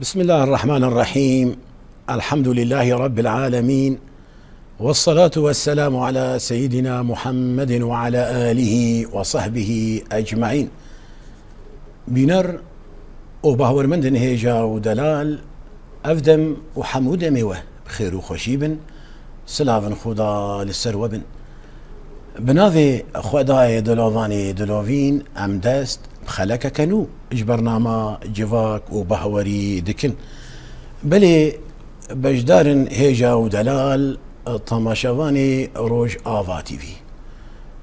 بسم الله الرحمن الرحيم. الحمد لله رب العالمين، والصلاة والسلام على سيدنا محمد وعلى آله وصحبه أجمعين. بينر وبهور من هيجا ودلال أفدم وحمود ميوه بخير وخشيبن سلافن خدا للسروبن بنافي خداي دلوفاني دلوفين أمدست بخلك كانوا اجبرناما جواك وبهوري دكن بلي بجدارن هيجا ودلال طماشواني روج آفا تي في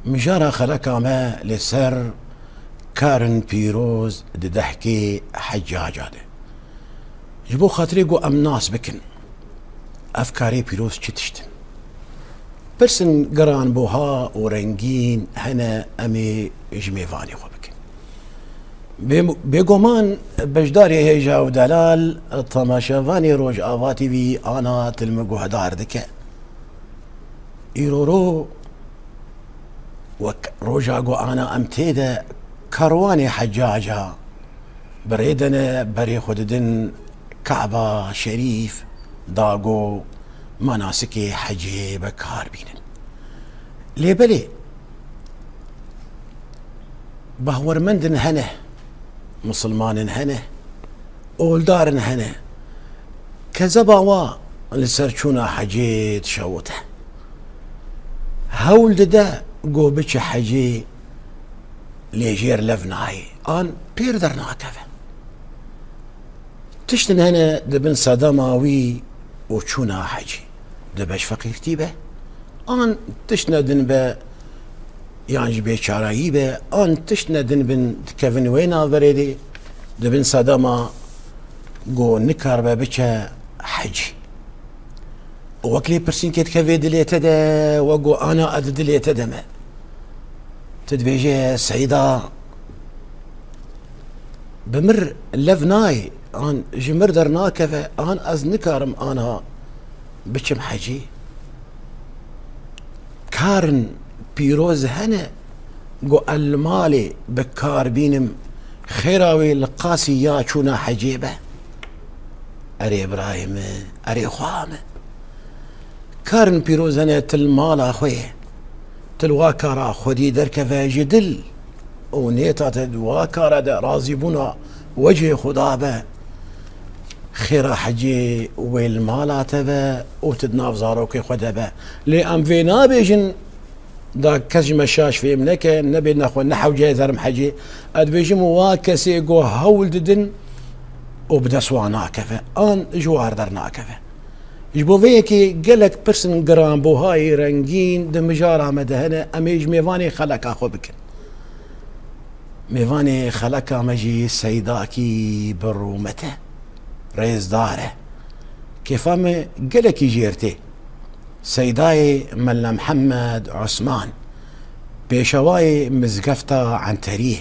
مجارة خلقا ما لسر كارن بيروز ددحكي حجاجاده جبو خاطريقو ام ناس بكن افكاري بيروز چتشتن برسن قران بوها ورنجين هنا امي جميفاني خو بكن بيقومان بجداري هيجا ودلال طماشواني روج آفا تي في انا تلمقو هدار دكا إيرورو وروجاقو أنا أمتيدا كرواني حجاجا بريدنا بري خددن كعبة شريف داقو مناسكي حجي بكار بينن ليبلي بهور مندن هنه مسلمان هنه أولدار هنه كزباوا لسرچونا حجي تشوته هول دا قو بچ حجي ليجير لفناي ان بير درنا كفا تشتن هنا دبن صدماوي وچونا حجي دبش فقيرتي به ان تشندن به يعني بيچارایی به ان تشندن بن كيفن وينا بريدي دبن صدما قو نكر به بچ حجي وكلي برسين كيت كافي دليتا دا وقو انا اد دليتا دما تدبيجي سعيدة بمر لفناي ان جمر درنا كفا ان از نكارم انا بچم حجي كارن بيروز هنا قو المالي بكار بينم خيراوي لقاسي يا چونا حجيبه اري ابراهيم اري خوامه كارن بيروزانه تلمال اخويه تلواكارا خدي دركفا جدل ونيتا تلواكارا دا رازي بنا وجه خدابه خيرا حجي والمالا تبا وتدناف زاروكي خدابه لأم فينا بيجن دا كزج مشاش في منك نبي ناخو نحو جاي ذرم حجي اد بيجي مواكسي قو هول ددن وبدا سوانا كفا ان جوار درنا كفا جبو فيكي قالك برسن قران بوهاي رنجين دمجارة مدهنة اميج ميفاني خلق اخو بكن ميفاني خلق مجي سيداكي برومته رئيس داره كيفام قالك جيرتي سيداي ملا محمد عثمان بيشواي مزقفتا عن تاريه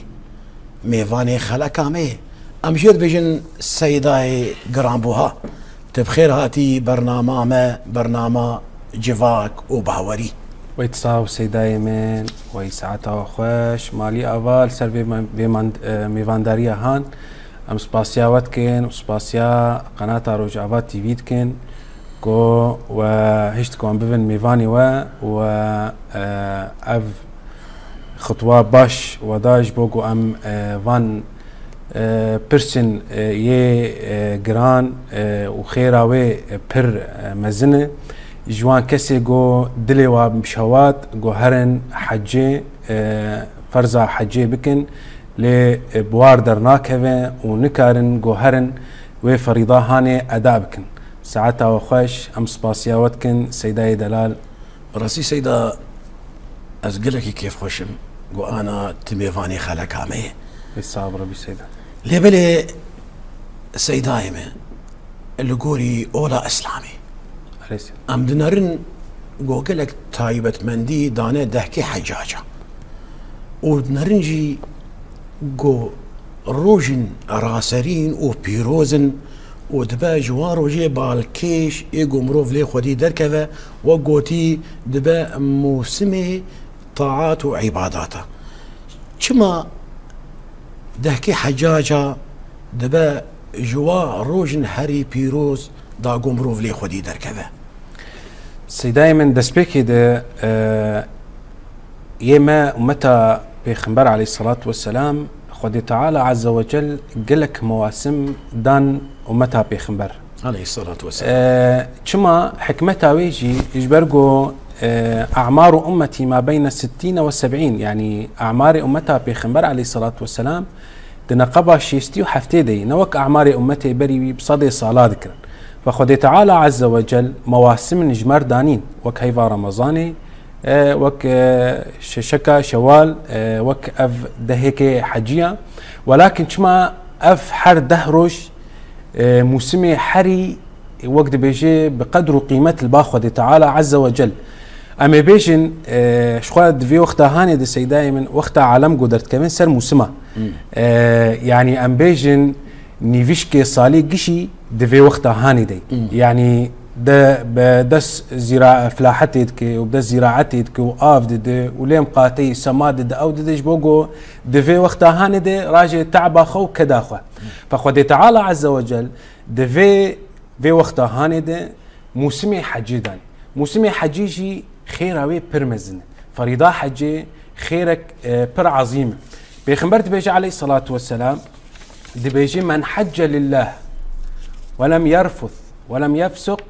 ميفاني خلق امي امجير بيجن سيداي قران بوها تبخير هاتي برنامج جواك وبهوري ويتصاو سيداي من ويساعتا خوش مالي اول سر ميفانداريا هان ام سباسيا واتكن وسباسيا قناة روجعوات تي في تكن كو وهشتكو ام بفن ميفاني و اف خطوة باش وداج بوكو ام فان برسن يه جران وخيراوي بر مزنه جوان كسي جو دلي ومشوات جو هرن حجي فرزا حجي بكن لبوار درناكه ونكارن جو هرن وفريضة هاني أداء بكن ساعتها وخش أم سباسيا واتكن سيداي دلال راسي سيدا أزقلك كيف خوشم جو أنا تميفاني خلق عمي بالصبر بسيدا ليبلي سيداي من اللي قولي أولا إسلامي أم دنارن قولك تايبة مندي دانه دهكي حجاجة ودنارنجي قو روجن راسرين وبيروزن ودبا جوارو جي بالكيش يقو مروف لي خودي دركفة وقوتي دبا موسمي طاعات وعباداته كما دهكي حجاجة دبا جوا روجن هري بيروز دا قمروف لي خودي دركبه سيداي من دسبيكي ده يما متى بيخنبر عليه الصلاة والسلام خدي تعالى عز وجل قلك مواسم دان ومتى بيخنبر عليه الصلاة والسلام كما حكمتها ويجي يجبرقو أعمار أمتي ما بين 60 و70 يعني أعمار أمتها بيخنبر عليه الصلاة والسلام تنقبها شيستي وحفتي دي نوك أعمار أمتي بري بصدي صلاة ذكرا فخدي تعالى عز وجل مواسم نجمر دانين وك هيفا رمضاني وك شكا شوال وك أف دهيك حجية ولكن كما أف حر دهروش موسمي حري وقت بيجي بقدر قيمة الباخذ تعالى عز وجل أما بيجن شخوات في وقتها هاني دي سيداي من وقتها عالم قدرت كمان سر موسمة يعني أم بيجن نيفيشكي صالي قشي دي في وقتها هاني دي يعني ده بدس زراعة فلاحتك وبدس زراعتك وآف دي وليم قاتي سماد دي أو دي جبوغو دي في وقتها هاني دي راجي تعبا خو كداخو فخدي تعالى عز وجل دي في وقتها هاني دي موسمي حجيدان موسمي حجيجي خيراوي برمزن فريضة حجي خيرك بر عظيم بيخنبرت بيجي عليه الصلاة والسلام دي بيجي من حج لله ولم يرفث ولم يفسق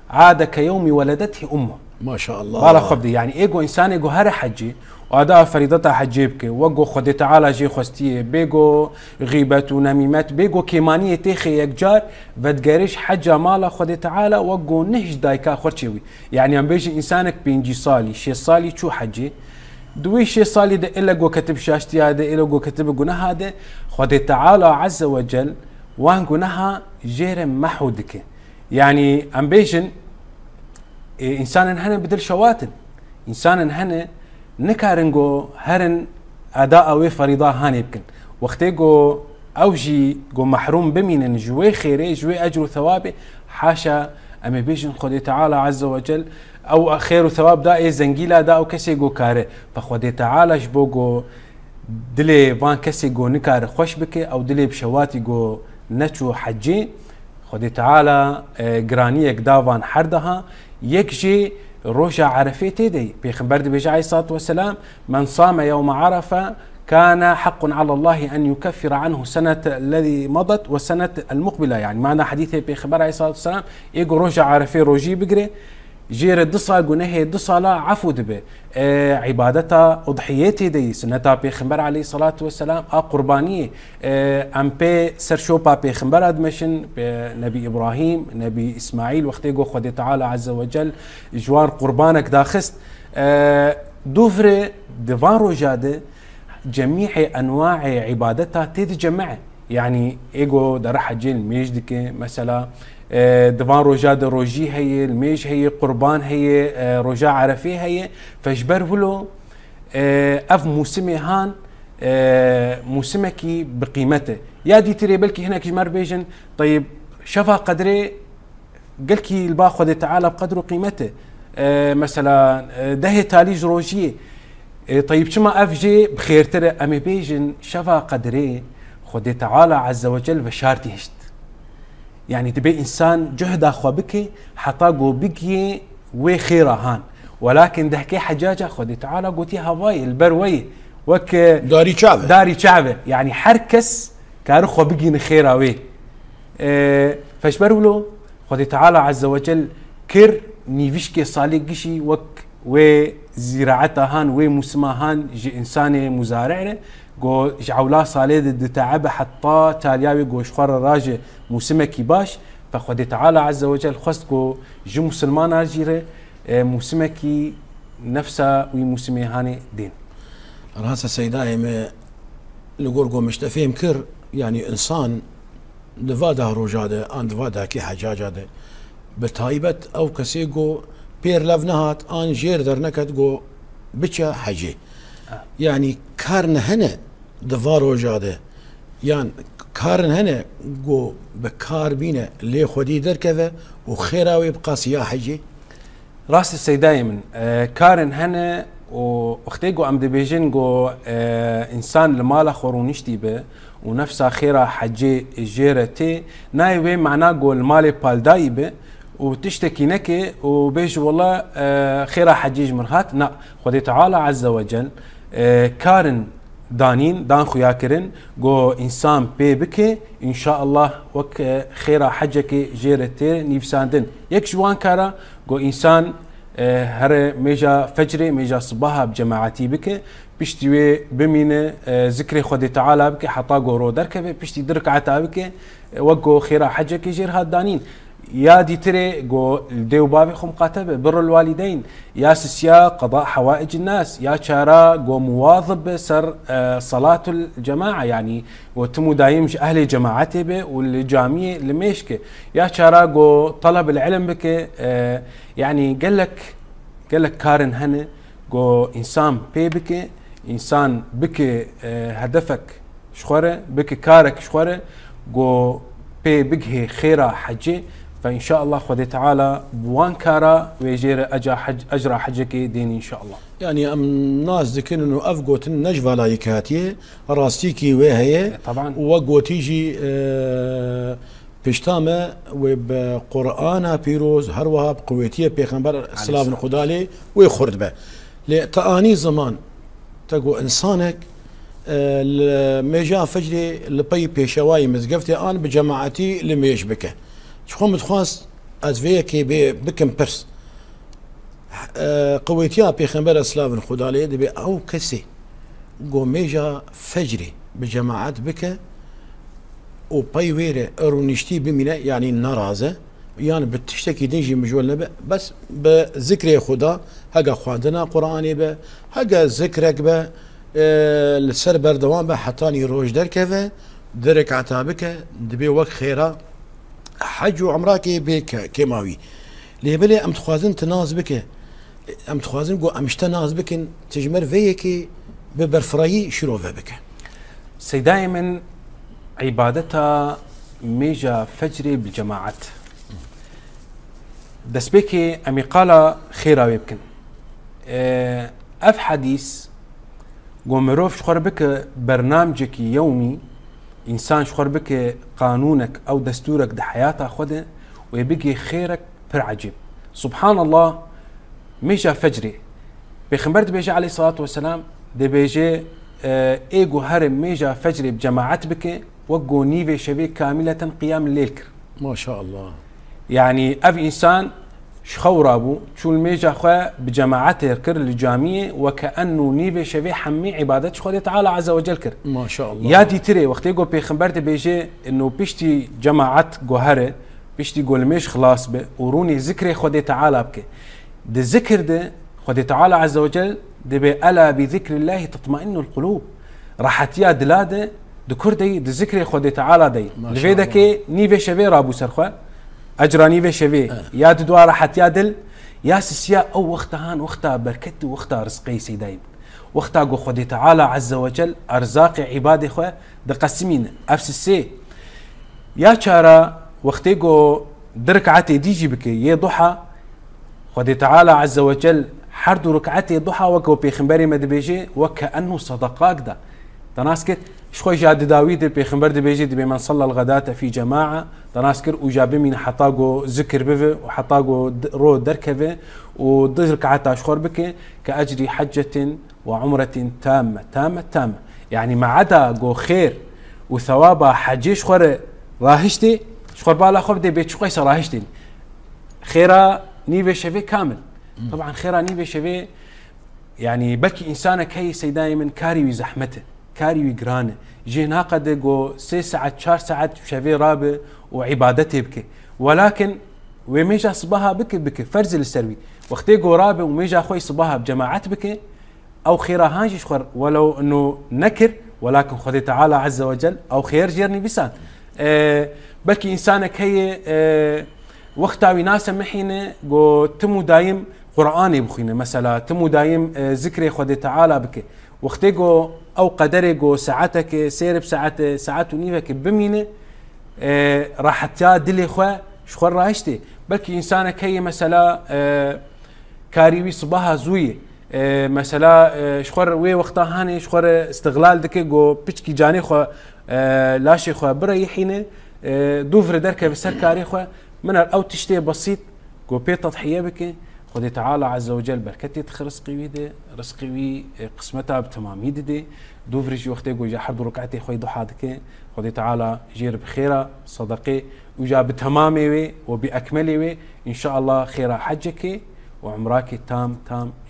عاد كيوم ولدته امه ما شاء الله بالا خبدي يعني ايجو انسان ايجو هر حجي واداء فريضتها حجيبك وقو خدي تعالى جي خستيه بيجو غيبات ونميمات بيجو كيمانيه تيخي يكجار فتقاريش حجه مالا خدي تعالى وقو نهج دايكا خرشوي يعني ام بيجي انسانك بينجي صالي شي صالي شو حجي دوي شي صالي ده الا جو كتب شاشتي هذا الا جو كتب جناها هذا خدي تعالى عز وجل وان جناها جيرم محودك يعني ام بيجن انسان هنا بدل شواتن انسان هنا نكارنجو هرن اداء وي فريضه هاني يمكن وقتيجو اوجي جو محروم بمين جوي خيري جوي اجر وثوابه حاشا اما بيجن خدي تعالى عز وجل او خير وثواب دا زنجيلا دا او كسي جو كاره فخدي تعالى جبوجو دلي فان كسي جو نكار خوش بك او دلي بشواتي جو نتشو حجي خدي تعالى جرانيك دافان حردها يكجي روجا عرفه تيدي بيخبر بيجي عليه الصلاة والسلام من صام يوم عرفة كان حق على الله أن يكفر عنه سنة الذي مضت والسنة المقبلة يعني معنى حديثه بيخبر عليه الصلاة والسلام يقول روجا عرفه روجي بقري جير الدصا قناه الدصا لا عفو دبي عبادتها أضحيتي دي سنتها بيخبر عليه الصلاة والسلام قربانية أم بي سرشوبا بيخبر أدمشن نبي إبراهيم نبي إسماعيل وقت يقول خدي تعالى عز وجل جوار قربانك داخست دوفري ديفان روجاده جميع أنواع عبادتها تتجمع يعني إيجو در حجين ميجدك مثلا دفان روجاد روجي هي الميج هي قربان هي رجاء عرفي هي فجبر ولو اف موسمي هان موسمكي بقيمته يا دي تري بلكي هناك جمر بيجن طيب شفا قدري قالكي الباخذ تعالى بقدر قيمته مثلا ده تاليج روجيه طيب شما اف جي بخير ترى امي بيجن شفا قدري خدي تعالى عز وجل بشارتي هشت يعني تبي انسان جهد اخو بك حطاقو بكي وخيره هان ولكن دهكي حجاجه خدي تعالى قوتي هواي البروي وك داري شعبه يعني حركس كارخو بكي نخيره وي فشبرولو خدي تعالى عز وجل كر نيفيشكي صالي قشي وك وزراعتها هان ومسمى هان جي انسان مزارع جو جعولا صالي دي تعب حتى تالياوي جو شخور الراجي موسمكي باش فخدي تعالى عز وجل خستكو جو مسلمان اجيره موسمكي نفسه وموسمي هاني دين راسا سيداي ما لقورقو مشتفيم كر يعني انسان دفادا روجاده ان دفادا كي حجاجاده بتايبت او كسيجو بير لفنهات ان جير درنكت جو بتشا حجي يعني كارن هنا دفارو جاده يعني كارن هنا جو بكار بينا لي خدي دركذا وخيراوي بقى سياح حجي راس السيداي من كارن هنا وأختي جو أم دبيجين جو إنسان لمالا خورونيشتي به ونفسها خيرا حجي جيرتي نايوي معناه جو المالي بالداي به وتشتكي نكي وبيج والله خيرا حجيج مرهات نا خدي تعالى عز وجل كارن دانين دان خياكرن جو انسان بي بكي ان شاء الله وك خيرا حجك جيرتي نيفساندن يك جوان كارا جو انسان هر ميجا فجري ميجا صباحا بجماعتي بكي بيشتي بمين ذكري خدي تعالى بكي حطا جو دركبه بيشتي درك عتا بكي وجو خيرا حجك جير هاد دانين يا دي تري جو الديو بابي خم قاتبه بر الوالدين يا سسيا قضاء حوائج الناس يا شارا جو مواظب سر صلاة الجماعة يعني وتمو دايمش أهل جماعته به والجامية لميشك يا شارا جو طلب العلم بك يعني قال لك كارن هنا جو إنسان بي بك إنسان بك هدفك شخورة بك كارك شخورة جو بي بقه خيرا حجي فإن شاء الله خدي تعالى بوان كارا ويجير أجرى حجك ديني إن شاء الله يعني أم ناس ذكر إنه أفقوت النجفة لايكاتي راستيكي وهي طبعا وقوتيجي بشتامة وبقرآن بيروز هروها بقوتية بيغمبر السلام القدالي ويخرد به لتأني زمان تقو إنسانك ميجا فجري لبي بيشواي مزقفتي أنا بجماعتي لما يشبكه شخو متخواص أزفيكي بكم برس قويتيا بيخنبر اسلام الخدالي دبي او كسي قو ميجا فجري بجماعات بك وباي ويري ارونشتي بمنا يعني نرازه يعني بتشتكي دنجي مجول نبأ بس بذكر خدا هقا خواندنا قرآني به هقا ذكرك به السر بردوان به حتاني روج دركفه درك عتابك دبي وقت خيرا حج وعمراكي بك كيماوي ليبلي ام تخوازن تناز بك ام تخوازن قو امشت ناز بكن تجمر فيكي ببرفراي شروفه بك سي دائما عبادتها ميجا فجري بالجماعات دسبيكي امي قال خيرا يمكن اف حديث قو مروف شخور بك برنامجك يومي انسان شخور بك قانونك او دستورك ده حياته خده ويبقي خيرك بر عجيب سبحان الله ميجا فجري بيخنبرت بيجي عليه الصلاة والسلام دي بيجي ايقو هرم ميجا فجري بجماعات بك وقو نيفي شبيك كاملة قيام الليل كر ما شاء الله يعني اف انسان شخورابو شو الميجا خواه بجماعته كر الجامية وكأنه نيفي شبيه حمي عبادات شخوه تعالى عز وجل كر ما شاء الله يا دي تري وقت يقول بيخنبرت بيجي انه بيشتي جماعات جوهره بيشتي يقول مش خلاص به وروني ذكري خدي تعالى بك ده ذكر ده خدي تعالى عز وجل ده بألا بذكر الله تطمئن القلوب راحت يا دلاده دكور دي ده ذكري خدي تعالى دي لفيدك نيفي شبيه رابو سرخوا اجرى نيفي شبيه يا دوا راحت يا دل يا سسيا او وقتها وقتها بركت وقتها رزقي سيدايب وقتها قو خدي تعالى عز وجل ارزاق عبادي خو دقسمين افس السي يا شارا وقتي قو دركعتي ديجي بك يا ضحى خدي تعالى عز وجل حردو ركعتي ضحى وكو بيخنبري مدبيجي وكأنه صدقاك ده تناسكت شخوي جاد داويد بيخنبر دبيجي دبي من صلى الغداة في جماعة تناسكر وجاب من حطاقو ذكر بفه وحطاقو رو دركبه ودرك عتا شخور بك كأجري حجة وعمرة تامة يعني ما عدا جو خير وثوابا حجي شخور راهشتي شخور بالا خب دي بيت شخوي راهشتي خيرا نيفي شفي كامل طبعا خيرا نيفي شفي يعني بلكي انسانك هي دائما كاري وزحمته كاري وقرانه جي ناقد جو 6 ساعات 4 ساعات شفي رابع وعبادته بك ولكن وميجا صباها بك فرز السروي وقتي جو رابع وميجا خوي صباها بجماعات بك او خيرا هانجي شخر ولو انه نكر ولكن خذي تعالى عز وجل او خير جيرني بسان بلكي انسانك هي وقتها وناس محينه جو تمو دايم قرآني بخينه مثلا تمو دايم ذكري خذي تعالى بك وقتي جو او قدري جو ساعتك سير ساعات ونيفك بمينه راح تا دلي خو شخور رايشتي بلكي انسانك هي مثلا كاريوي صباها زويه مثلا شخور وي وقتها هاني شخور استغلال دكي جو بيشكي جاني خو لاشي خو بريحينه دوفر دركه بسركاري خو من او تشتي بسيط جو بي تضحيه بك خدي تعالى عز وجل بركتي تخرسقي ويده رزقي وي قسمتها بتمام يدي دوفرج وقتي جو جا حد ركعتي خوي ضحادك خدي تعالى جير بخيره صدقي وجا بتمامي وي وباكملي وي ان شاء الله خيره حجك وعمراك تام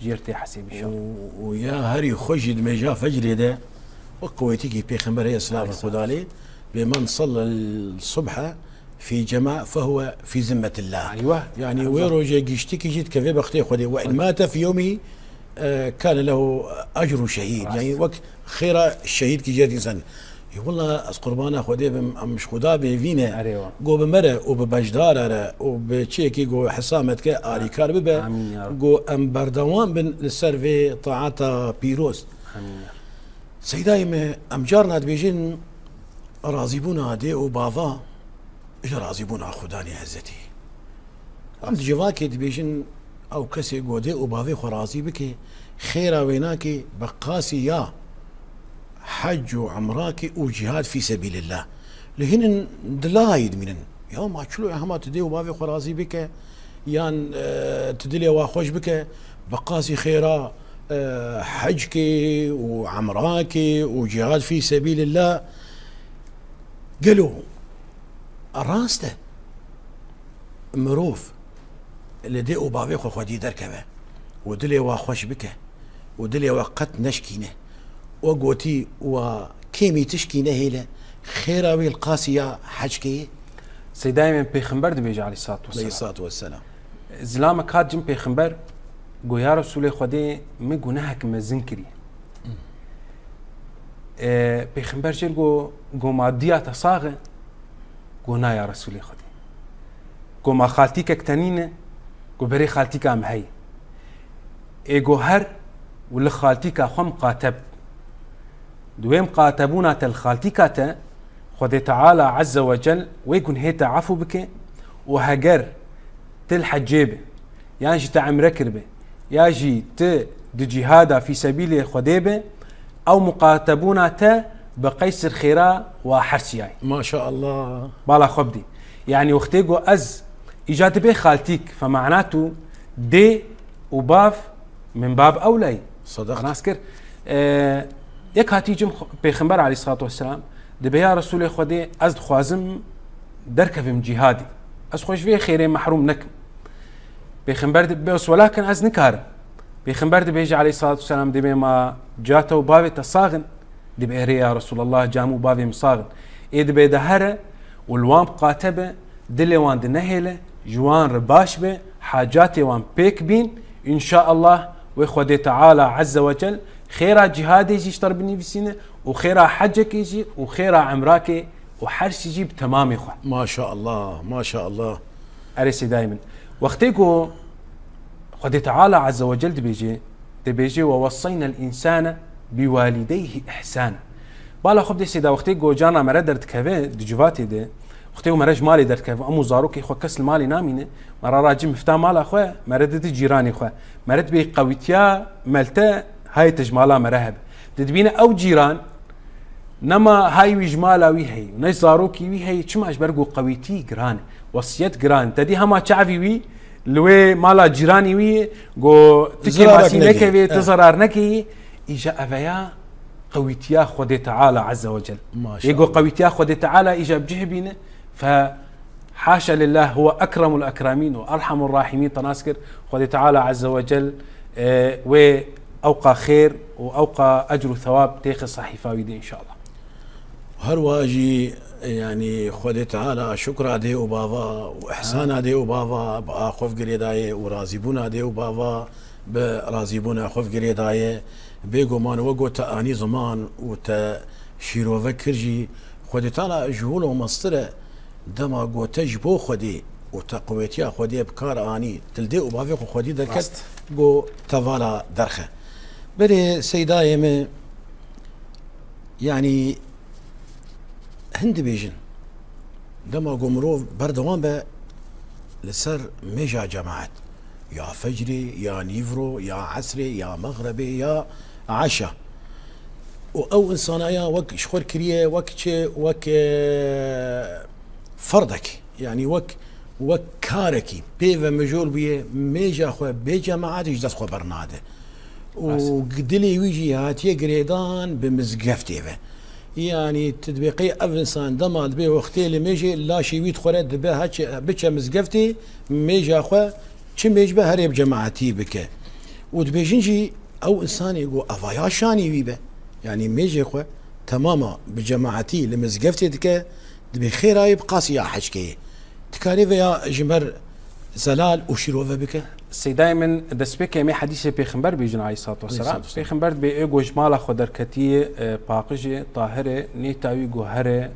جيرتي حسيب ان شاء الله ويا هري خجد ما جاء فجر ده وقويتي بيخمبر هي صلاه الخدالي بمن صلى الصبح في جماعة فهو في ذمة الله. أيوة يعني ويرو يشتكي جيت كذا بختي خدي وإن مات في يومه كان له أجر شهيد يعني وقت خير الشهيد كي جات إنسان والله قربانا خدي مش خدا بيفينا أيوة جو بمرة وببجدار وبتشيكي جو حسامتك آري كار ببا جو أم بردوان بن السيرفي طاعتا بيروس سيداي أم جارنا بيجين راضيبونا دي وبافا إذا راضيبونا خداني عزتي عند جواكي تبيجن أو كسي قودي وبافي خرازي بكي خيرا ويناكي بقاسي يا حج وعمراكي وجهاد في سبيل الله لهن دلايد منن يا ما تشلو يا ما تدي وبافي خرازي بك يان تدلي واخوش بك بقاسي خيرا حجكي وعمراكي وجهاد في سبيل الله قالوا راسته مروف اللي دي وبابي خو خدي دركبه ودلي واخوش بك ودلي وقت نشكينه وقوتي وكيمي تشكينه هيله خيراوي القاسيه حجكي سي دائما بيخمبر دبيج عليه الصلاه والسلام زلامك هاد جم بيخمبر قو يا رسول خدي ما قناهك مزنكري بيخمبر جيل قو مادية تصاغه قونا يا رسولي خدي قو ما خالتيك اكتنينه قو بري خالتيك ام هي ايقو هر ولا خالتيك خم قاتب دويم قاتبونا تل خالتيك خدي تعالى عز وجل ويكون هيتا عفو بك وهجر تل حجيبه ياجي تعمر كربه ياجي ت جهادا في سبيل خديبه او مقاتبونا ت بقيسر خيرا وحرسياي ما شاء الله بالا خبدي يعني وقتيقو از ايجاد بي خالتيك فمعناته دي وباف من باب اولي صدق انا اذكر يك هاتي جم بيخمبر عليه الصلاه والسلام دبي يا رسول خدي از خوازم دركب من جهادي از خوش في خيرين محروم نك بيخمبر بس ولكن از نكار بيخمبر دبي عليه الصلاه والسلام دبي ما جاته بابي تصاغن دبي يا رسول الله جامو بابي مصاغن ايد بيدهره والوان قاتبه دلي وان دنهله جوان رباشبه حاجاتي وان بيك بين ان شاء الله وخدي تعالى عز وجل خيرا جهادي يجي اشتر بني بسينه وخيرا حجك يجي وخيرا عمراك وحرش يجي بتمام يخو ما شاء الله ما شاء الله ارسي دائما وقتيكو خدي تعالى عز وجل دبيجي ووصينا الانسان بوالديه احسانا بالا خبدي سيدا وقتيكو جانا مردرت كافي دجواتي دي وقتيكو مرج مالي درت كافي امو زاروكي خو كسل مالي نامينه مرا راجم مفتاح مال اخويا مردت جيراني اخويا مرد بي قويتيا ملتا هاي تجمالا مرهب تدبينا او جيران نما هاي وجمالا وي هي وناس زاروكي وي هي تشماش برقو قويتي جران وصيت جران تدي هما تشعفي وي لوي مالا جيراني وي جو تكي ماسي نكي تزرار نكي اجا افيا قويتيا خدي تعالى عز وجل يقول قويتيا خدي تعالى اجا بجهبينه فحاشا لله هو اكرم الاكرمين وارحم الراحمين تناسكر خدي تعالى عز وجل واوقع خير واوقع اجر وثواب تيخ صحيفه ويدي ان شاء الله هرواجي يعني خدي تعالى شكرا دي وبابا واحسانا دي وبابا باخوف قريداي ورازيبونا دي وبابا برازيبونا خوف قريداي بيقو مان وقو تاني زمان وتا شيروفا كرجي خدي تعالى جهوله ومصطره دما قو تجبو خدي وتقويتيا خدي بكار اني تلدي وبافي خدي دكت قو تفالا درخه بري سيدايم يعني هند بيجن دما قو مروف بردوان به لسر ميجا جماعات يا فجري يا نيفرو يا عسري يا مغربي يا عشاء. او انسان يا وك شخور كريه وك فردك يعني وك كاركي بيفا مجول بيه ميجا خو بجماعات يجلس خو برناده وقدلي ويجي هاتي قريدان بمزقفتي يعني تدبيقي افنسان دمال بي وقتي اللي ميجي لا شي ويت خورد به هاتش بتش مزقفتي ميجا خو تش ميجبه هرب جماعتي بك ودبيجنجي او انسان يقول افايا شاني ويبه يعني ميجي خو تماما بجماعتي لمزقفتي دك دبي خيراي بقاسيا حشكي تكاليف يا جمر زلال وشيروفا بك سي دائما دسبك مي حديث بيغمبر بيجن عليه الصلاه والسلام بيغمبر بيغو جمال خدر كتي باقجي طاهره نيتاوي جوهره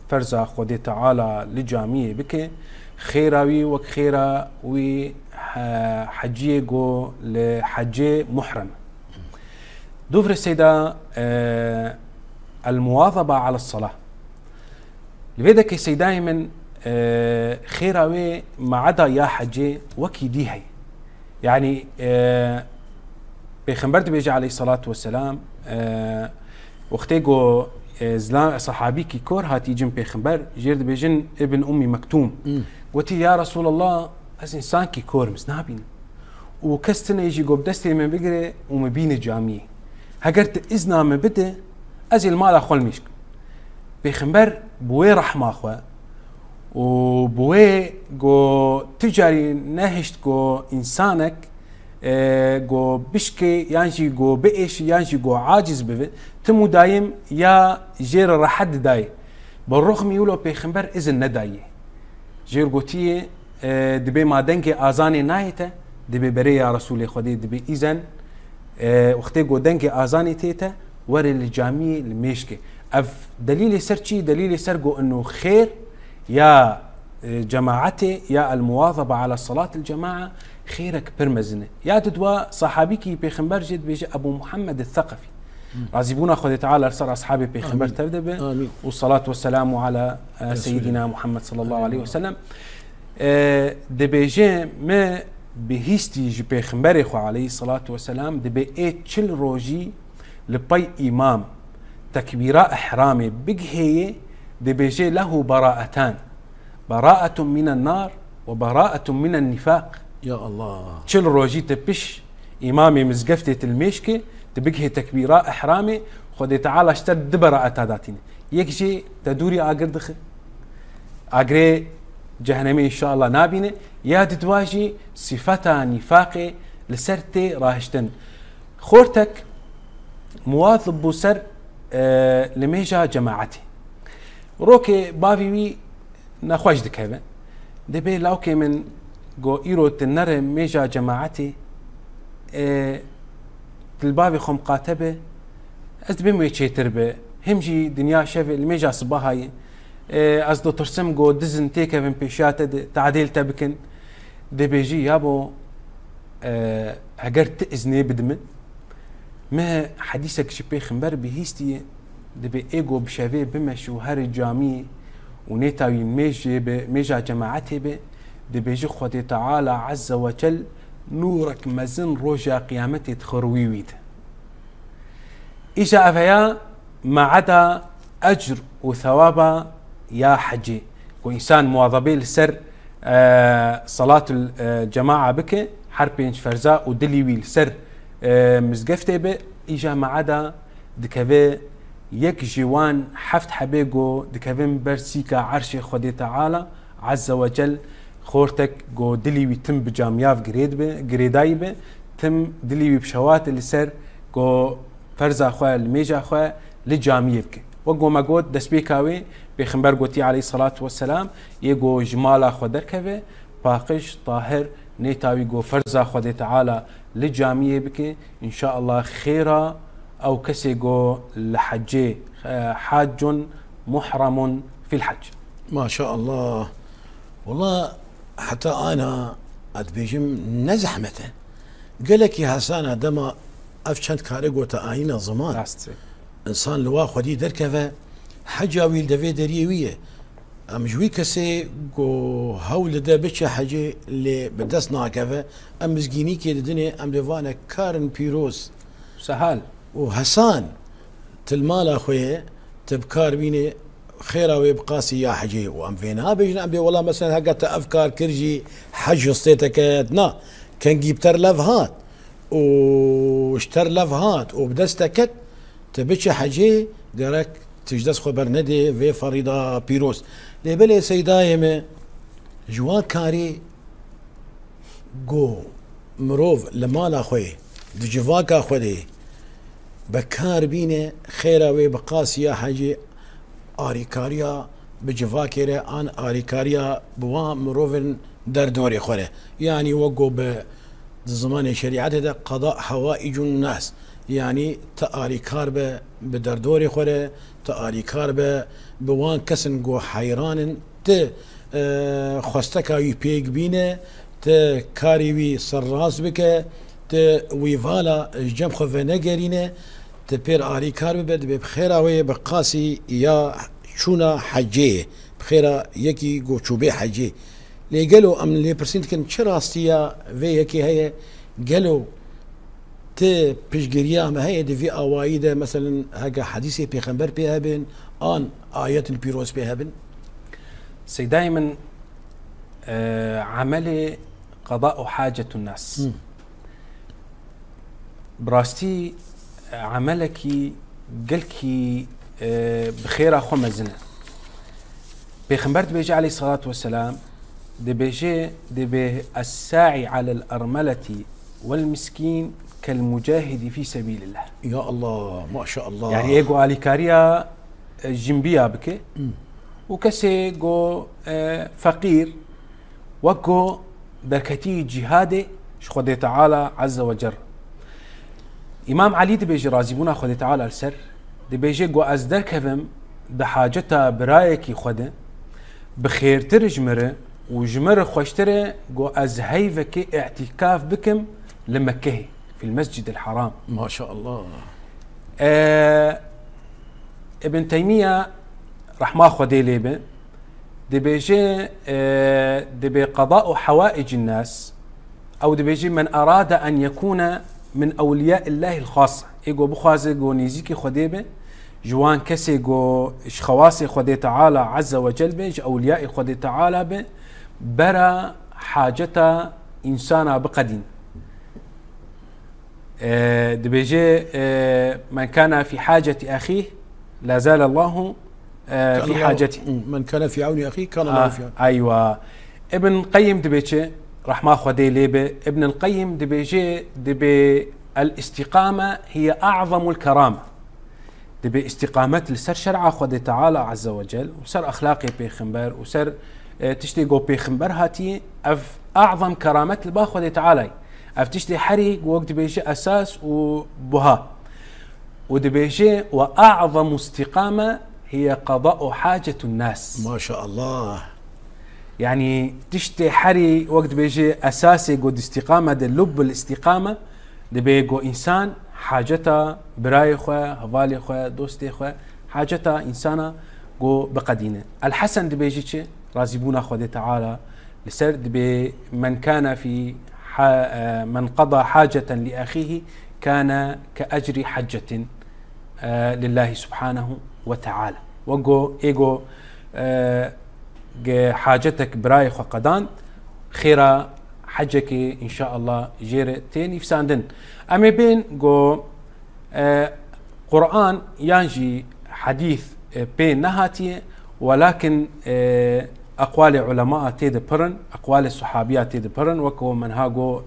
فرزا خدي تعالى لجاميه بك خيراوي وخيرا وي حجيه جو لحجيه محرم دوفر السيده المواظبه على الصلاه لذلك سي دائما خيراوي ما عدا يا حجي وكي ديهي يعني بيخنبرت بيجي عليه الصلاة والسلام وقتيقو زلام صحابي كي كور هاتي جن بيخنبر جيرد بيجن ابن أمي مكتوم وتي يا رسول الله از إنسان كي كور مسنابين وكستنا يجي قوب دستي من بقري ومبين جامي هقرت إذنا من بده أزي المال أخوال مشك بيخنبر بوي رحمة أخوة وبوي جو تجاري نهشت جو إنسانك جو بشكي يانجي جو بئش يانجي جو عاجز بفي تمو دايم يا جير رحد داي بالرغم يولو بيخنبر إذن نداي جير قوتي دبي ما دنجي آزاني نايته دبي بري يا رسولي خدي دبي إذن وقتي جو دنجي آزاني تيته وري الجامي الميشكي اف دليل سرشي دليل سرقو انه خير يا جماعتي يا المواظبة على صلاة الجماعة خيرك برمزنة يا تدوى صحابيكي بيخنبر جد بيجي أبو محمد الثقفي رازبونا خذ تعالى رسل أصحابي بيخنبر تبدأ والصلاة والسلام على سيدنا محمد صلى الله عليه وسلم دبيجي ما بهيستي جي بيخنبر إخوة عليه الصلاة والسلام دبي إيه تشل روجي لبي إمام تكبيرة إحرامي بقهية دبيجي له براءتان براءة من النار وبراءة من النفاق يا الله تشل روجي تبش إمامي مزقفتة المشكي تبقهي تكبيرة إحرامي خذي تعالى اشتد براءة ذاتين يكجي تدوري أقردخ أقري جهنمي إن شاء الله نابينه يا تتواجي صفتا نفاقي لسرتي راهشتن خورتك مواظب بسر لميجا جماعتي روكي بافيوي نخواج دكيبه دبي لاوكي من جو ايرو تنر ميجا جماعتي تلبابي خم قاتبه از دبي مي تشيتربه همجي دنيا شاف الميجا صباهاي از دو ترسم جو دزن تيكا من بيشات تعديل تبكن دبيجي يابو هجرت اذني بدمن ما حديثك شبي خنبر بهيستي دبي ايجو بشافي بمشو هر جامي ونيتاوي ميجا جماعتي به دبيجي خدي تعالى عز وجل نورك مزن روجا قيامتي تخرويويد إجا أفيا ما عدا أجر وثوابا يا حجي وإنسان مواظبي لسر صلاة الجماعة بك حربين فرزاء ودليوي لسر مزقفتي به إجا ما عدا دكافي يك جوان حفت حبيقو دكافين برسيكا عرش خدي تعالى عز وجل خورتك جو دليوي تم بجامياف قريداي به تم دليوي بشوات اللي سر جو فرزا خواه الميجا خواه لجاميه بك وقو ما قود دسبيكاوي بيخنبر قوتي عليه الصلاة والسلام يقو جمالا خو دركبه باقش طاهر نيتاوي جو فرزا خدي تعالى لجاميه بك إن شاء الله خيرا أو كسيقو لحجي حاج محرم في الحج ما شاء الله والله حتى أنا أتبيجم نزحمته قال لك يا حسان دما أفشنت كاريقو تآينا زمان إنسان لوا خدي دركفة حجا ويل دفي دريوية ام جوي كسي جو هول ده بچه حاجه اللي بدس ناكفه ام مسكيني كي الدنيا ام ديفانا كارن بيروس سهال وحسان تلمال اخويا تبكار بيني خيرا ويبقاسي يا حجي وام فينا بيجنا ام والله مثلا هقت افكار كرجي حج صيتك نا كان جيبتر لفهات واشتر لفهات وبدستكت تبتش حجي درك تجدس خبر ندي في فريضة بيروس لبلي سيدايم جوان كاري جو مروف لمالا خوي دجواكا خودي بكار بينه خيرا ويبقاسي يا حجي آریکاریا بجواکره آن آریکاریا بوا مروفن در دوری خوره يعني وقو بزمان شريعته ده قضاء حوائج الناس يعني تآريكار بدر دوري خوره تآريكار بوان كسن جو حيران ت خواستكا يبيق بينه ت كاري وي سراس بك ت ويفالا جم خوفه نگرينه تبير آريكار ببد بخيرا وي بقاسي يا شونا حجيه بخيرا يكي جو شوبي حجيه لي قالوا ام لي برسنت كان شراستيا في يكي هي قالوا ت بيشجريا ما هي دي في اوايد مثلا هكا حديثي بيغمبر بها بين ان ايات بيروس بها بين سي دائما عملي قضاء حاجة الناس براستي عملكي قلكي بخير اخو مزنه بيغمبر بيجي عليه الصلاة والسلام دي بيجي دي بي الساعي على الأرملة والمسكين كالمجاهد في سبيل الله. يا الله ما شاء الله. يعني ايجو اليكاريا جنبيا بك وكسي جو فقير وكو بركتي جهادي شخدي تعالى عز وجل. امام علي دي بيجي رازبونا خدي تعالى السر دي بيجي جو ازدر كفم بحاجتها برايكي خده بخير ترجمره وجمر خوشتره جو از هيفك اعتكاف بكم لمكه في المسجد الحرام. ما شاء الله. ابن تيمية رحمه خدي ليبه دي بيجي دي بقضاء حوائج الناس او دي بيجي من اراد ان يكون من اولياء الله الخاصه ايجو بخوازي جو نيزيكي خديبه جوان كسي جو خواصي خدي تعالى عز وجل بيج اولياء خدي تعالى به برا حاجته انسانا بقدين. دي بيجي من كان في حاجة اخيه لا زال الله في حاجته. من كان في عون اخيه كان الله في عون. ايوه. ابن القيم دي بيجي رحمه خدي ليبه ابن القيم دي بيجي دي الاستقامة هي اعظم الكرامة. دي باستقامة لسر شرع خدي تعالى عز وجل وسر اخلاقي بيخنبر وسر تشتي جو بيخنبر هاتي اف اعظم كرامات البا خدي تعالى اف تشتي حري وقت بيجي اساس وبها ودي بيجي واعظم استقامة هي قضاء حاجة الناس. ما شاء الله. يعني تشتي حري وقت بيجي اساسي قد استقامة دي لب الاستقامة دي بيجو انسان حاجته براي خواه هفالي خواه دوستي خواه حاجته انسانة جو بقدينه. الحسن دي بيجي رازبونا خدي تعالى لسر دي من كان في من قضى حاجة لأخيه كان كأجر حجة لله سبحانه وتعالى. وقو ايجو حاجتك براي خو قدان خيرا حجك ان شاء الله جير تاني في ساندن. اما بين جو قرآن يانجي حديث بين نهاتي ولكن اقوال علماء تيد برن اقوال الصحابيات تيد برن وكو من هاجو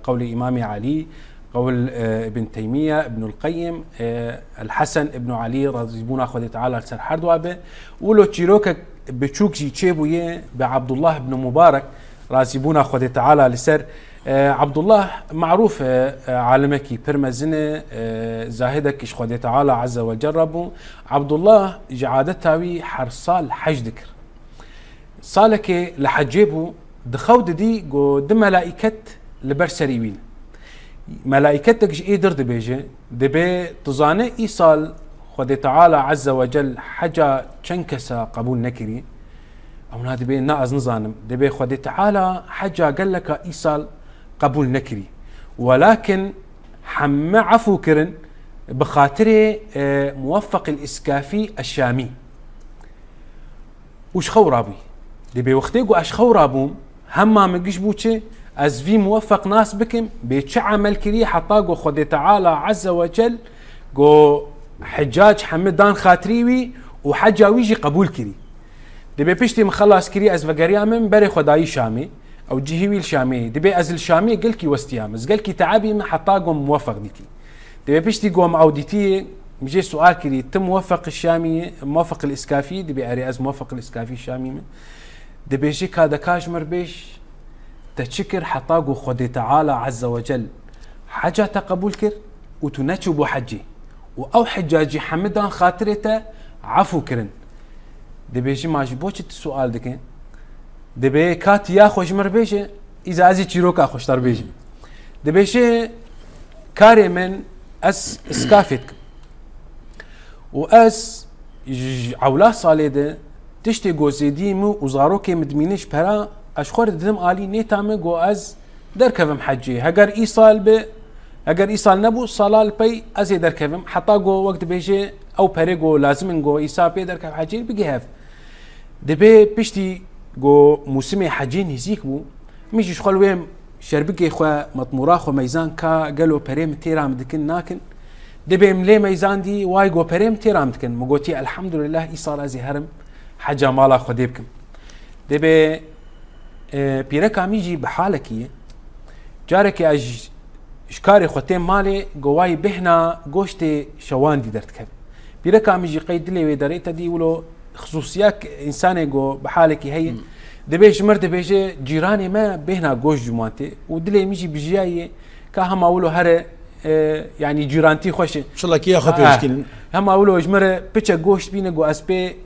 قول امام علي قول ابن تيمية ابن القيم الحسن ابن علي رضيبونا خدي تعالى سر حردوابه ولو تشيروك بتشوكجي تشيبويه بعبد الله بن مبارك رازبونا خدي تعالى لسر عبد الله معروف عالمكي برمزنه زاهدك اش خدي تعالى عز وجل ربو عبد الله جعادتاوي حرصال حج ذكر صالك لحجيبو دخود دي جو دم ملائكه لبرسريوين ملائكتك ايه درد بيجي دبي تظاني ايصال خدي تعالى عز وجل حاجه تشنكسا قبول نكري او نا دبي ناز نظانم دبي خدي تعالى حجا قال لك ايصال قبول نكري ولكن حم عفو كرن بخاطر موفق الاسكافي الشامي وش خورابي دبي وقتيقو اش خورابوم هما مقش بوچه از في موفق ناس بكم بيتش عمل كري حطاقو خدي تعالى عز وجل قو حجاج حمدان خاطريوي وحجا ويجي قبول كري دبي بيشتي مخلص كري از فقريا من بري خداي شامي او جهوي الشامي دبي از الشامي قلكي وستيامز قلكي تعبي ما حطاقو موفق ديكي دبي بيشتي قوم عودتي مجي سؤال كري تم موفق الشامي موفق الاسكافي دبي اري از موفق الاسكافي الشامي من دبي جي كادا كاجمر بيش تشكر حطاقو خدي تعالى عز وجل حاجة تقبل كر وتنشبو حجي او حجاجي حمدان خاطرته عفو كرن دبي جي ماجي بوچت السؤال دكين دبي كات يا خوش مربيشه اذا ازي تشيروكا خوش تربيجي دبي شي كاري من اس اسكافتك واس عولا صاليده تشتي جوزيدي مو وزاروكي مدمينش برا اشخور دم الي نيتامه جو از دركفم حجي هجر ايصال ب هجر ايصال نبو صلال بي ازي دركفم حتى جو وقت بيجي او بريجو لازم جو ايصال بي دركف حجي بيجيهف دبي بيشتي جو موسمي حجين هزيك بو ميجي شخول ويم شربكي خو مطمورا خو ميزان كا قالو بريم تيرام دكن ناكن دبي ملي ميزان دي واي جو بريم تيرام دكن مغوتي الحمد لله ايصال ازي هرم حاجه مالا خديبكم دبي بيركا ميجي بحالكي جارك اج اشكاري خوتين مالي قواي بهنا قوشتي شوان دي درتكب بيركا ميجي قيد لي ويداريتا دي ولو خصوصيات انساني قو بحالكي هي دبيش مرد بيجي جيراني ما بهنا قوش جمانتي ودلي ميجي بجياي كاهم اولو هره يعني جيرانتي خوش ان شاء الله كي اخو بيشكين هم اولو اجمره بيتشا قوش بينا قو اسبي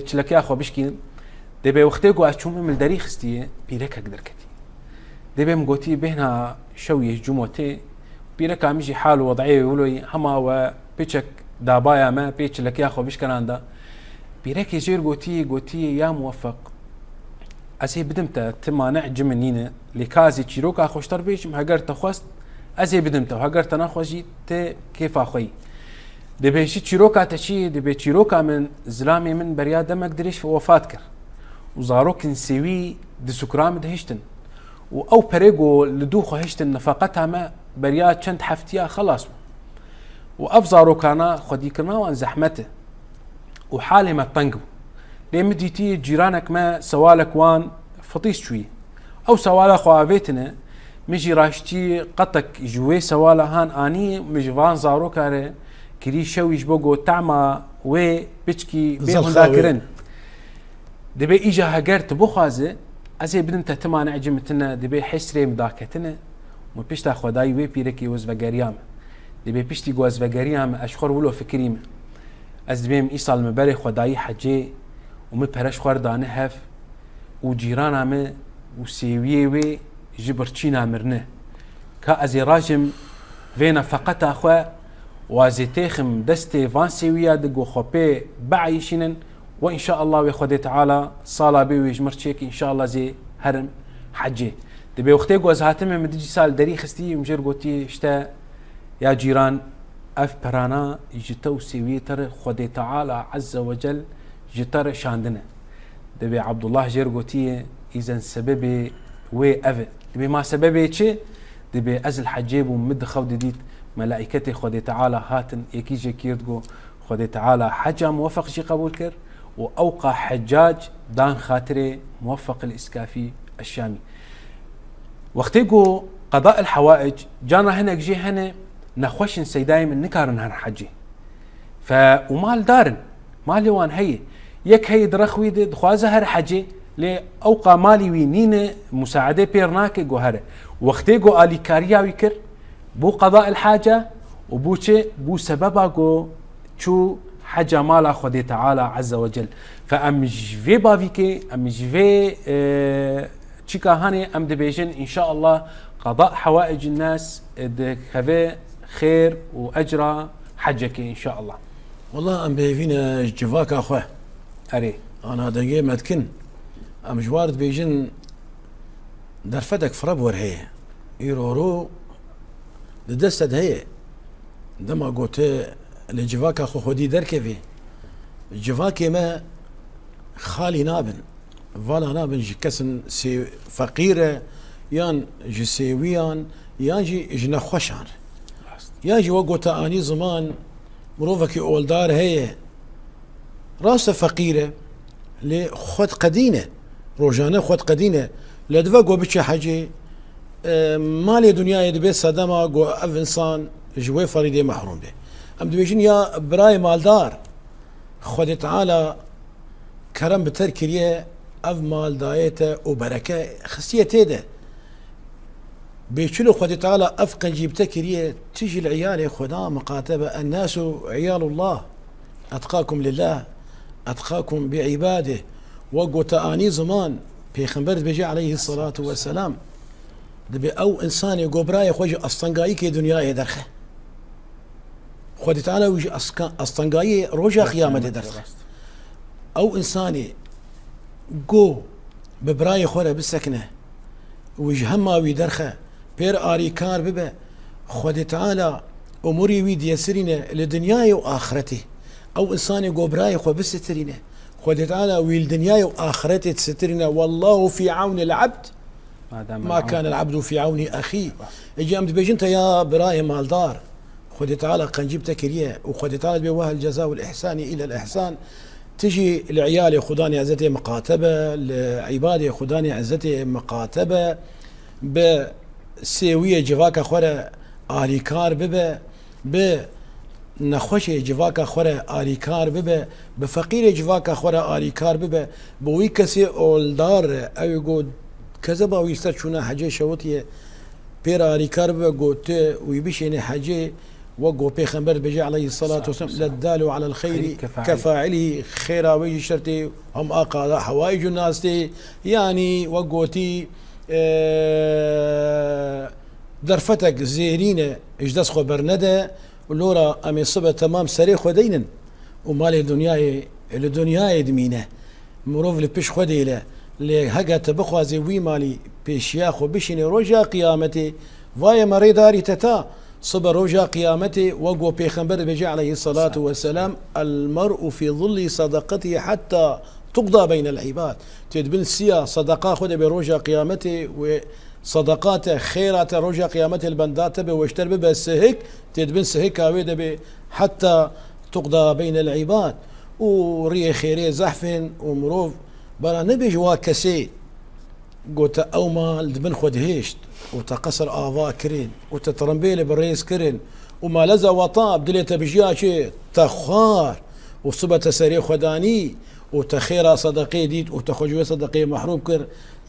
تشلكي اخو بشكين دبي وقتي قو اشوم من الدريخ استيه بيركا قدر كتي دبي مقوتي بهنا شويه جموتي بيركا ميجي حال وضعيه ولوي هما وبيتشك دابايا ما بيتش لك يا اخو بشكن دا بيركي جير قوتي يا موفق اسي بدمت تمانع جمنينه لكازي تشيروكا خوشتر بيش هاجر تخوست اسي بدمت هاجر تناخوجي ت كيف اخوي دبي شي تشيروكا تشي دبي تشيروكا من زلامي من بريا دمك دريش في وفاتكر وزاروك نسوي دي سكرام دهشتن او بريغو لدوخو هشتن نفقتها ما بريا چند حفتيا خلاص وافزارو كانا خديكنا وان زحمته وحالي ما طنقو لما ديتي جيرانك ما سوالك وان فطيس شوي او سوالا خوافيتنا مجي راشتي قطك جوي سوالا هان اني مجي فان زارو كاره كري شوي جبوغو تعمى وي بيشكي بيهم ذاكرن دبي ايجا هاجرت بوخازه ازي بدن تتمانع جمتنا دبي حسري مداكتنا مو بيشتا خداي وي بيركي وز فغاريام دبي بيشتي جوز فغاريام اشخر ولو فكريم از دبيم ايصال مباري خداي حجي ومي برش خوردانه هف وجيرانا ما وسيويه وي جبرتشينا مرنه كا ازي راجم فينا فقط اخو وازي تخم دستي فانسيويا دغو خوبي بعيشنن وان شاء الله ويخدي تعالى صالا بي ويجمرتشيك ان شاء الله زي هرم حجي دبي وقتي جوز هاتم مدجي سال دري خستي مجر قوتي شتا يا جيران اف برانا جتو سويتر خدي تعالى عز وجل جتر شاندنا دبي عبد الله جير قوتي اذا سببي وي اف دبي ما سببي تشي دبي ازل حجيب ومد خود ديت ملائكتي خدي تعالى هاتن يكيجي كيرتقو خدي تعالى حجه موفق شي قبول كر واوقع حجاج دان خاطري موفق الاسكافي الشامي وقتيقو قضاء الحوائج جانا هنا جي هنا نخوش سيداي من نكارن هن حجي ومال دارن مالي وان هي يك هي درخوي دخوازه هر حجي لي اوقع مالي وينين مساعده بيرناك جوهره وقتيقو الي كاريا ويكر بو قضاء الحاجه وبوشي بو سببا جو شو حاجه مالا خدي تعالى عز وجل فامج في بافيكي امج في تشيكا هاني ام دبيجن ان شاء الله قضاء حوائج الناس دكفي خير واجرى حجك ان شاء الله. والله ام بيفينا جفاك اخوه اري انا دقيقه متكن ام جوارد بيجن درفتك فربور هي يرورو دستد هي دما قلت لجواك اخو خودي دركفي جواكي ما خالي نابن فالا نابن جي كسن سي فقيره يان جي سيويان يان جي جنا خوشان يان جي وقوتا اني زمان مروفكي اولدار هي راسه فقيره لخود قدينه روجانه خود قدينه لدفا قو بتشي حاجه مالي دنيا يدبي صدمه قو اف انسان جوي فريدي محروم به ام دبيجين يا براي مالدار خود تعالى كرم بتركيه اف مال دايته وبركه خصيه تيده بيشلو خود تعالى افقن جيبته كريه تجي العيال خدا مقاتبه الناس عيال الله اتقاكم لله اتقاكم بعباده وقو تاني زمان بيخنبر بيجي عليه الصلاه والسلام دبي او انسان يقو براي خوجي اصطنقاي كي دنيا يدرخه خود تعالى ويجي اصطنقاي روجا قيامه درخه او انساني قو ببراي خوره بالسكنه ويجي هما ويدرخه بير آري كار ببه خود تعالى اموري ويد يسرينه لدنياي واخرته او انسان يقو براي خو بسترينه خود تعالى ويل دنياي واخرته تسترينه والله في عون العبد ما كان العبد في عون اخيه اجي امد بيجنت يا براي مالدار خود تعالى قنجيب تكريه وخود تعالى بواه الجزاء والاحسان الى الاحسان تجي لعيالي خداني عزتي مقاتبه لعبادي خداني عزتي مقاتبه بسيويه جواكا خورا آليكار ببه بنخوش جواكا خورا آليكار ببه بفقير جواكا خورا آليكار ببه بوي كسي اولدار او يقول كذا ويستر شونا حاجه شوتيه بير آليكار ببه قلت ويبشيني حاجه وقو بيخنبر بيجي عليه الصلاة والسلام للدال على الخير كفاعله خيرا ويجي شرتي هم أقا حوائج الناس تي يعني وقوتي درفتك زيرينة اجدس خو برنده ولورا امي صبة تمام سري خدينا ومالي الدنيا دمينه مروف لبش خديله لهجا تبخوازي وي مالي بيشياخو بشيني رجا قيامتي فاي مريداري تتا صبر رجا قيامته وقو بيخنبر بيجي عليه الصلاة والسلام المرء في ظل صدقته حتى تقضى بين العباد تدبن سيا صدقاء خذ برجا قيامته وصدقات خيرات رجا قيامته البندات واشتر بسهك تدبن سهك اويد حتى تقضى بين العباد وري خيري زحفن ومروف برا نبي جوا كسي قلت او ما دبن خد هيشت وتقصر آفا كرين وتترمبيل بالرئيس كرين وما لزا وطاب دليت بجياشي تخار وصبة تسري خداني وتخيرا صدقي ديت وتخجوي صدقي محروم كر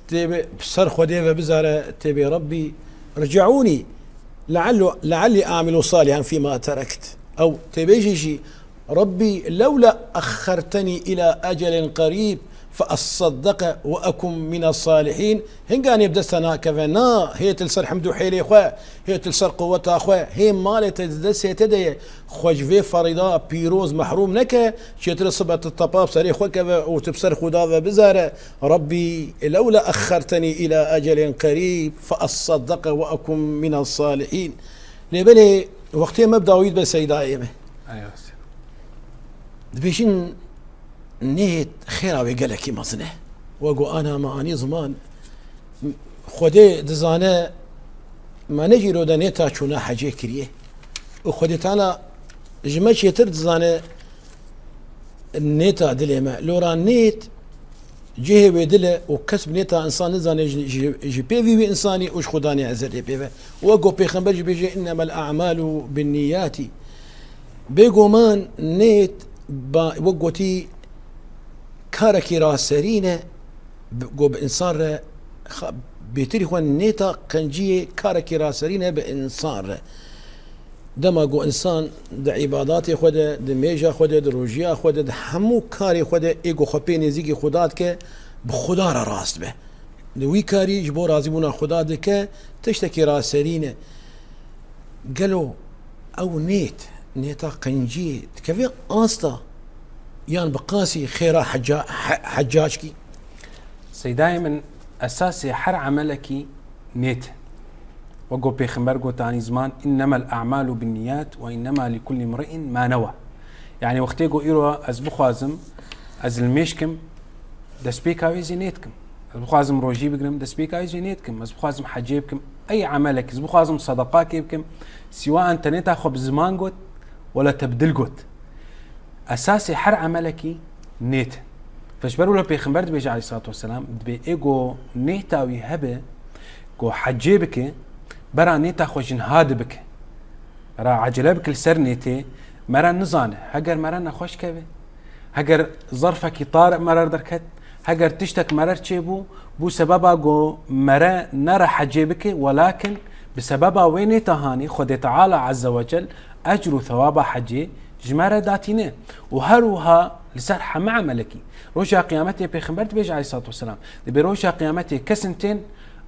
تبي بسر خديفة بزارة تبي ربي رجعوني لعلي أعمل صالحا فيما تركت أو تبي شيء ربي لولا أخرتني إلى أجل قريب فأصدق وأكن من الصالحين هنقاني بدستنا كفنا هي تلسر حمدو حيلي خوا هي تلسر قوة خوا هي مالي تدس تدي خوش في فريضة بيروز محروم نكا شتر صبة الطباب سري خوا كفا وتبصر خدا بزارة ربي لولا أخرتني إلى أجل قريب فأصدق وأكن من الصالحين لبلي وقتها مبدأ ويد بسيدة أيمه أيوة دبيشين نيت خيراوي قالك مصنع وقو انا ما اني زمان خدي دزانه ما نجي رو دنيتا شونا حاجه كريه وخدي تعالى جماش يتر دزانه النيتا دلما لورا نيت جهه بدله وكسب نيتا انسان زانه جي بي في انساني وش خداني عزر بي وقو بيخنبر بيجي انما الاعمال بالنيات بيقو مان نيت وقوتي كاركي راسرينه قو بإنسان بيتري خوان نيتا قنجيه كاركي راسرينه بإنسان دما قو إنسان دا عباداتي خوده دا ميجا خوده دا روجيا خوده دا همو كاري خوده ايقو خبيني زيقي خداد كه بخدا را راست به دوي كاري جبو رازيبونا خداد كه تشتكي راسرينه قالوا او نيتا قنجيه كيف آستا يعني بقاسي خيرا حجاجكي سيداي من اساسي حر عملك نيت وقو بيخمبر قو تاني زمان انما الاعمال بالنيات وانما لكل امرئ ما نوى. يعني وقتي قو ايرو از بخوازم از الميشكم دسبيك اويزي نيتكم، از بخوازم روجي بكم دسبيك اويزي نيتكم، از بخوازم حجيبكم اي عملك، از بخوازم صدقاك بكم سواء انت نيتا خب زمان قوت ولا تبدل قوت. اساسي حر عملك نيت. فشبروا له بيخمبر بيجي عليه الصلاه والسلام دبي ايجو نيتا ويهبه قو حجيبك برا نيتا خوشن هاد بك را عجله بك السر نيتي مرا نزانه هجر مرا نخوش كبه هجر ظرفك طارئ مرر دركت هجر تشتك مرر تشيبو بو سببا قو مرا نرى حجيبك ولكن بسببا وين تهاني خد تعالى عز وجل اجر وثواب حجي جمارة داتينه وهروها لسرحة مع ملكي روشا قيامتي بيخمبرت بيجي عليه الصلاة والسلام دبي روشا قيامتي كسنتين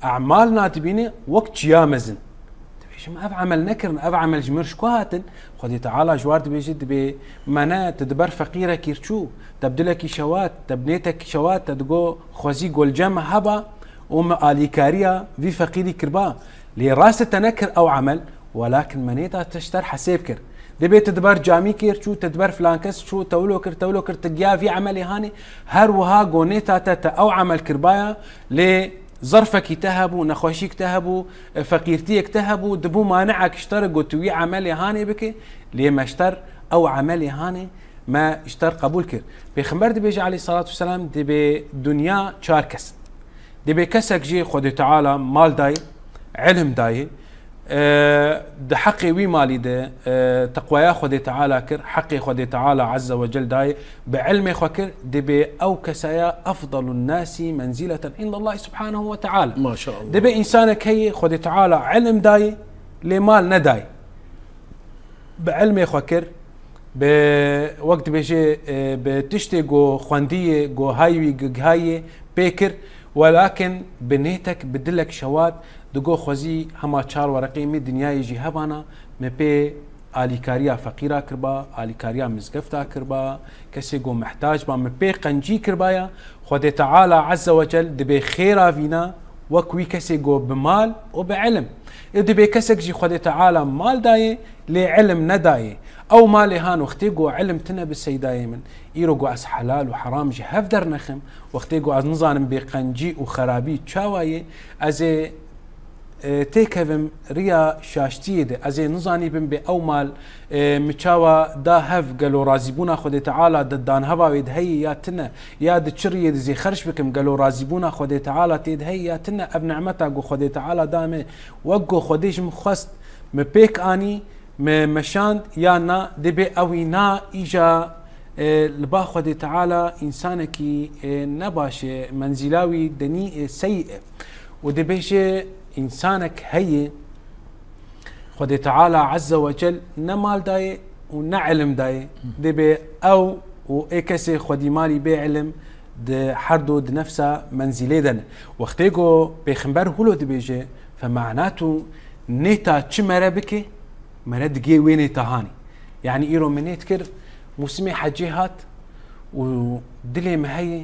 أعمال ناتبيني وقت يامزن تبيش ما أفعمل نكرن أفعمل جمر شكوهاتن خدي تعالى جوارد بيجي دبي منا تدبر فقيرة كيرشو تبدلك شوات تبنيتك شوات تدقو خوزي قول جمع هبا آليكاريا في فقيري كربا لراسة تنكر أو عمل ولكن منيتا تشتر حسيب كر دبي تدبر جامي كير شو تدبر فلان كس شو تولو كر تجيا في عملي هاني هر وها قونيتا تتا او عمل كربايا لظرفك تهبو نخوشيك تهبو فقيرتيك تهبو دبو مانعك اشتر قوتوي عملي هاني بك ليه ما اشتر او عملي هاني ما اشتر قبول كر بيخمبر دبي عليه الصلاة والسلام دبي دنيا شاركس دبي كسك جي خد تعالى مال داي علم داي ده حقي وي مالي ده تقوى خدي تعالى كر حقي خدي تعالى عز وجل داي بعلمي خكر دبي او كسايا افضل الناس منزلة عند الله سبحانه وتعالى ما شاء الله دبي انسانك هي خدي تعالى علم داي لمال نداي بعلمي خكر بوقت بيجي بتشتي جو خواندية جو هايوي جهاية بيكر ولكن بنيتك بدلك شوات دقو خوزي هما چار ورقي مي دنيا يجي هبانا مبي آليكاريا فقيرة كربا آليكاريا مزقفتا كربا كسي قو محتاج با مبي قنجي كربايا خود تعالى عز وجل دبي خيرا فينا وكوي كسي قو بمال وبعلم دبي كسك جي خود تعالى مال داي لعلم نداي او مالي هان وقتي قو علم تنا بالسيداي من ايرو قو اس حلال وحرام جي هفدر نخم وقتي قو از نظام بقنجي وخرابي تشاواي ازي تيكفم ريا شاشتي ده ازي نزاني بن بي او مال مچاوا دا هف قالوا رازيبونا خدي تعالى ددان هبا ويد هي يا تنا يا دچري زي خرش بكم قالوا رازيبونا خدي تعالى تيد هي يا تنا اب نعمتا قو خدي تعالى دامه وقو خديش مخست مبيك اني مشاند يا نا دبي اوينا اجا لبا خدي تعالى انسانكي نباش منزلاوي دني سيء ودبيش إنسانك هي خدي تعالى عز وجل نمال داي ونعلم داي دبي أو وإكسي خدي مالي بعلم د حردو د نفسه منزلي دن وقتيقو بيخنبر هلو دبيجي فمعناته نيتا تشمرا بكي مرد جي ويني تهاني يعني إيرو من يتكر موسمي حجيهات ودلي مهي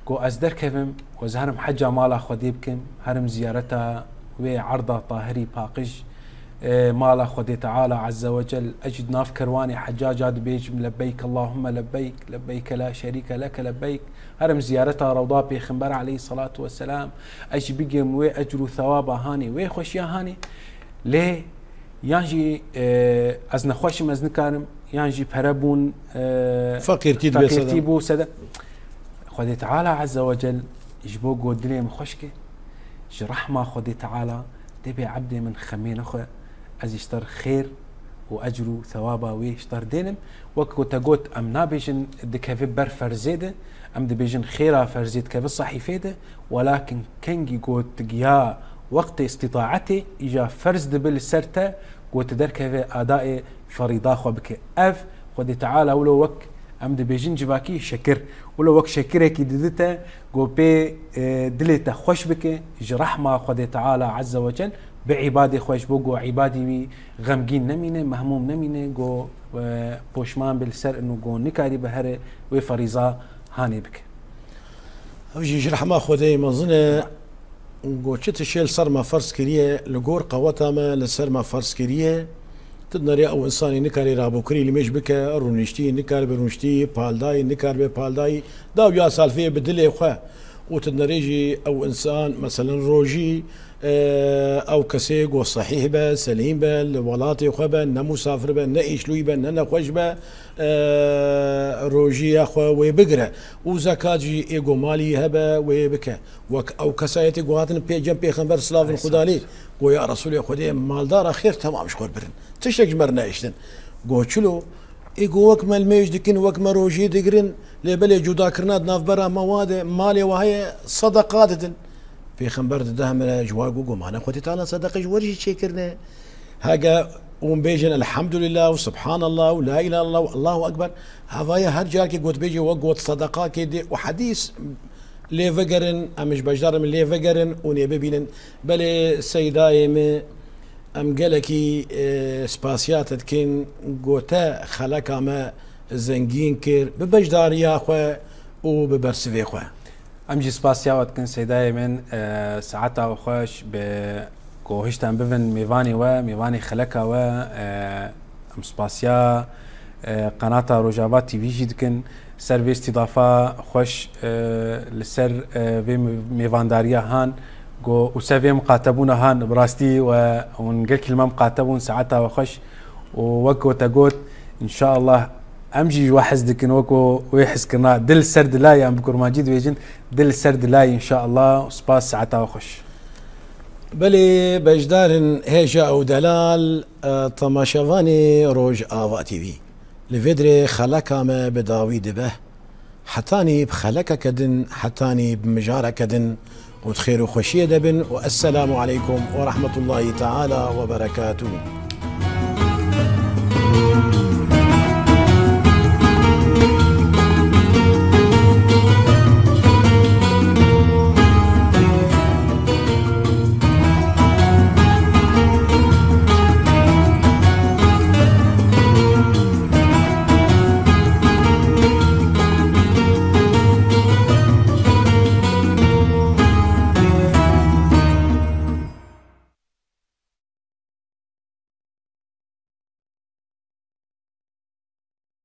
قو أزدر كيفم وزهرم حجة مالا خدي بكم هرم زيارتها وعرضة طاهري باقش مالا خدي تعالى عز وجل أجد ناف كرواني حجاجات بيج لبيك اللهم لبيك لبيك لا شريك لك لبيك هرم زيارتها روضة بيخنبر عليه الصلاة والسلام أجي بيجم وي أجر ثوابا هاني وي خوش يا هاني ليه يانجي أزن خوش مزنكارم يانجي بربون فقيرتي بو سدا خدي تعالى عز وجل يجبو قدلي من خشكه رحمة خدي تعالى دبي عبدي من خمين أخو أز يشتر خير وأجر ثوابا ويشتر دينم وكو تقوت أم نابيجن دكافي بر فرزيده أم دبيجن خيرا فرزيد كافي صحيفيده ولكن كنجي قوت تقيا وقت استطاعتي إجا فرز دبل سرته قوت دركافي أداء فريضا خو بك أف خدي تعالى ولو وك أم دبيجن جباكي شكر ولو وك شكرك ددته قو بي دلته خوش بك رحمة خدي تعالى عز وجل بعبادي خوش بو عبادي غمجين نمينه مهموم نمينه قو بوشمان بالسر انه قو نكاري بهره وفريضة هاني بك وجي رحمة خدي مظنة قوتشت الشيل صار ما فرس كريه لقور قوتها ما لسر ما فرس كريه تدنري او انساني نكاري رابو كري لمش بكا رونشتي نكار برونشتي بالداي نكار ببالداي داو يا سالفيه بدلي خو وتدنريجي او انسان مثلا روجي او كسيق وصحيح به سليم به الولاتي خبا نمسافر به نايشلوي به نخوش به روجي اخو ويبقره وزكاجي ايغو مالي هبه ويبكى او كسايتي قواتن بي جنب بيغمبر سلاف الخدالي قو يا رسول خدي مالدار خير تمام شكور برن تشك جمرنا اشتن قو شلو ايغو وك مال ميج دكن وك روجي دقرن لبلي جودا كرناد ناف برا مواد مالي وهي صدقات في خنبرت دهم جواقو قوم انا اخوتي تعالى صدق جورجي شكرنا هاجا ومبيجن الحمد لله وسبحان الله ولا اله الا الله والله اكبر هذايا هرجال كي قوت بيجي وقوت صدقه كي وحديث لي فقرن امش بجدار من لي فقرن وني ببينن بل سيداي ام قالكي سباسيات تكين قوتا خلقا ما زنجين كير ببجدار يا اخوه وببرسفي اخوه امجي سباسيا واتكن سيداي من ساعتها وخوش بكوهشتان بفن ميفاني خلقا و ام سباسيا قناة روجافات تي في جدكن سر في استضافة خوش لسر في ميفانداريا هان جو وسافي مقاتبونا هان براستي ونقل كلمة مقاتبون ساعتها وخش ووكو تقوت ان شاء الله امجي واحز دكن وكو ويحس كنا دل سرد لاي ام بكر ماجد ويجن دل سرد لاي ان شاء الله وسباس ساعتها وخش بلي بجدار هيجا او دلال طماشافاني روج آوا تي في لفيدري خلقا ما بداويد به حتاني بخلقا كدن حتاني بمجارة كدن وتخير وخشية دبن والسلام عليكم ورحمة الله تعالى وبركاته.